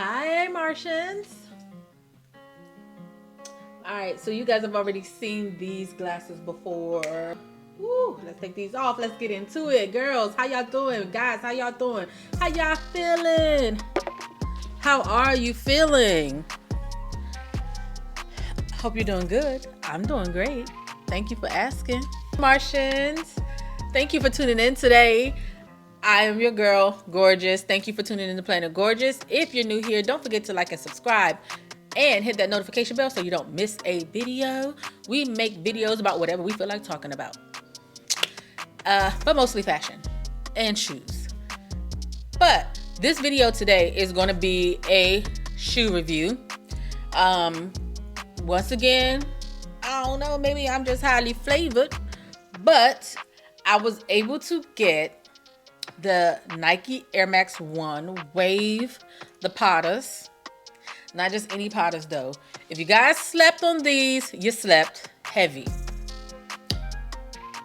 Hi, Martians. All right, so you guys have already seen these glasses before. Woo, let's take these off. Let's get into it. Girls, how y'all doing? Guys, how y'all doing? How y'all feeling? How are you feeling? Hope you're doing good. I'm doing great. Thank you for asking. Martians, thank you for tuning in today. I am your girl, Gorgeous. Thank you for tuning in to Planet Gorgeous. If you're new here, don't forget to like and subscribe and hit that notification bell so you don't miss a video. We make videos about whatever we feel like talking about. But mostly fashion and shoes. But this video today is going to be a shoe review. Once again, I don't know, maybe I'm just highly flavored, but I was able to get the Nike Air Max 1 Wave, the Pattas. Not just any Pattas though. If you guys slept on these, you slept heavy.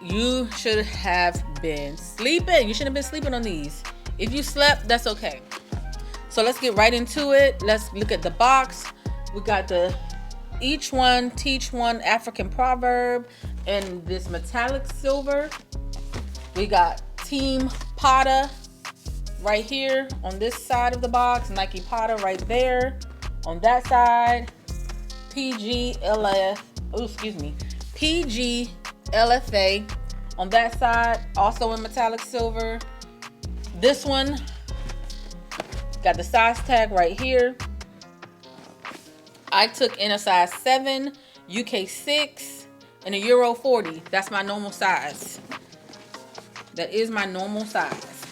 You should have been sleeping. You shouldn't have been sleeping on these. If you slept, that's okay. So let's get right into it. Let's look at the box. We got the each one teach one African proverb in this metallic silver. We got Team Patta right here on this side of the box. Nike Patta right there on that side. PGLFA on that side, also in metallic silver. This one got the size tag right here. I took in a size 7, UK 6, and a Euro 40. That's my normal size. That is my normal size.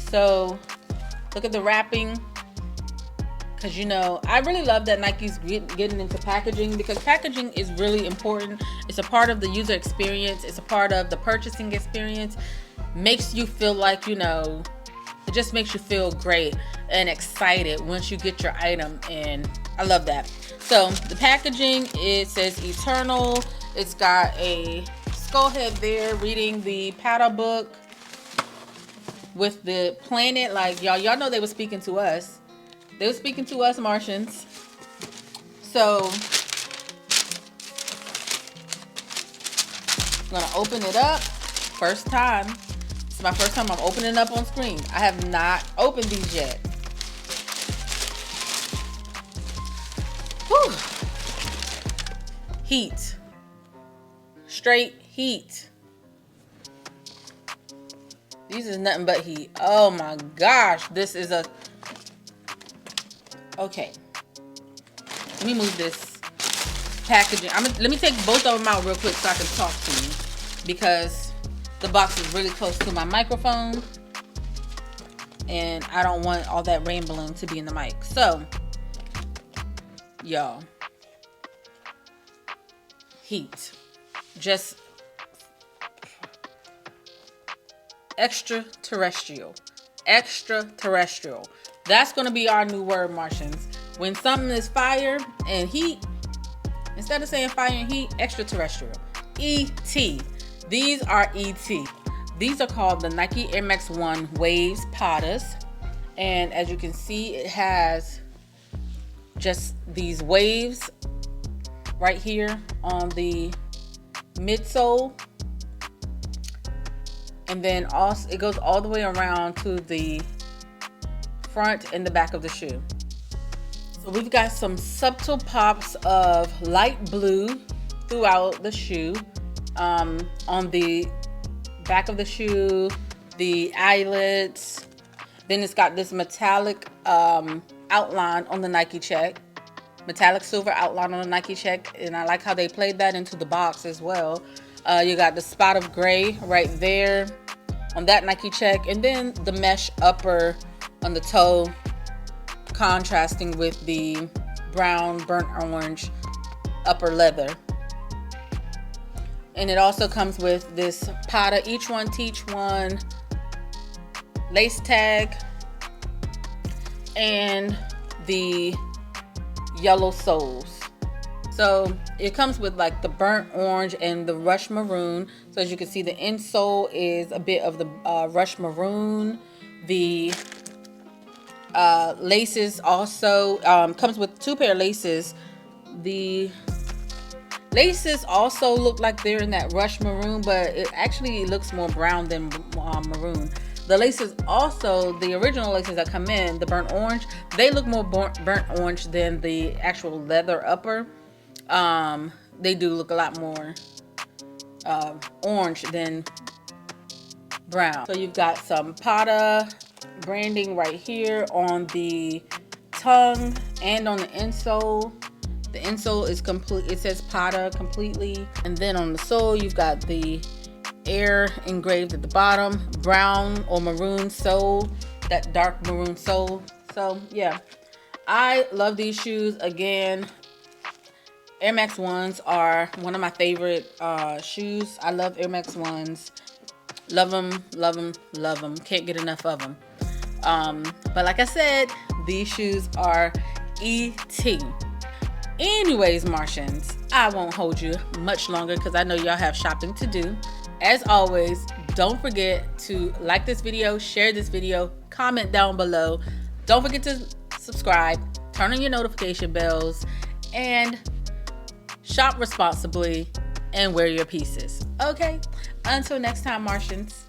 So look at the wrapping. Because, you know, I really love that Nike's getting into packaging, because packaging is really important. It's a part of the user experience. It's a part of the purchasing experience. Makes you feel like, you know, it just makes you feel great and excited once you get your item. And I love that. So the packaging, it says Eternal. It's got a skull head there reading the Patta book with the planet. Like, y'all know they were speaking to us. They were speaking to us Martians. So I'm gonna open it up. First time. It's my first time I'm opening it up on screen. I have not opened these yet. Whew. Heat. Straight heat. These is nothing but heat. Oh my gosh. This is a... Okay. Let me move this packaging. Let me take both of them out real quick so I can talk to you, because the box is really close to my microphone and I don't want all that rambling to be in the mic. So, y'all, heat. Just extraterrestrial. Extraterrestrial. That's going to be our new word, Martians. When something is fire and heat, instead of saying fire and heat, extraterrestrial. ET. These are ET. These are called the Nike Air Max 1 Waves Pattas. And as you can see, it has just these waves right here on the midsole. And then also it goes all the way around to the front and the back of the shoe. So we've got some subtle pops of light blue throughout the shoe. On the back of the shoe, the eyelets. Then it's got this metallic outline on the Nike check. Metallic silver outline on the Nike check. And I like how they played that into the box as well. You got the spot of gray right there on that Nike check. And then the mesh upper on the toe, contrasting with the brown burnt orange upper leather. And it also comes with this Patta each one teach one lace tag and the yellow soles. So it comes with like the burnt orange and the rush maroon. So as you can see, the insole is a bit of the rush maroon. The Laces also comes with 2 pair of laces. The laces also look like they're in that rush maroon, but it actually looks more brown than maroon. The laces also, the original laces that come in, the burnt orange, they look more burnt orange than the actual leather upper. They do look a lot more orange than brown. So you've got some Patta branding right here on the tongue and on the insole. The insole is complete, it says Patta completely. And then on the sole, you've got the air engraved at the bottom, brown or maroon sole, that dark maroon sole. So yeah, I love these shoes. Again, Air Max 1s are one of my favorite shoes. I love Air Max 1s. Love them, love them, love them. Can't get enough of them. But like I said, these shoes are ET. Anyways, Martians, I won't hold you much longer because I know y'all have shopping to do. As always, don't forget to like this video, share this video, comment down below. Don't forget to subscribe, turn on your notification bells, and shop responsibly and wear your pieces. Okay? Until next time, Martians.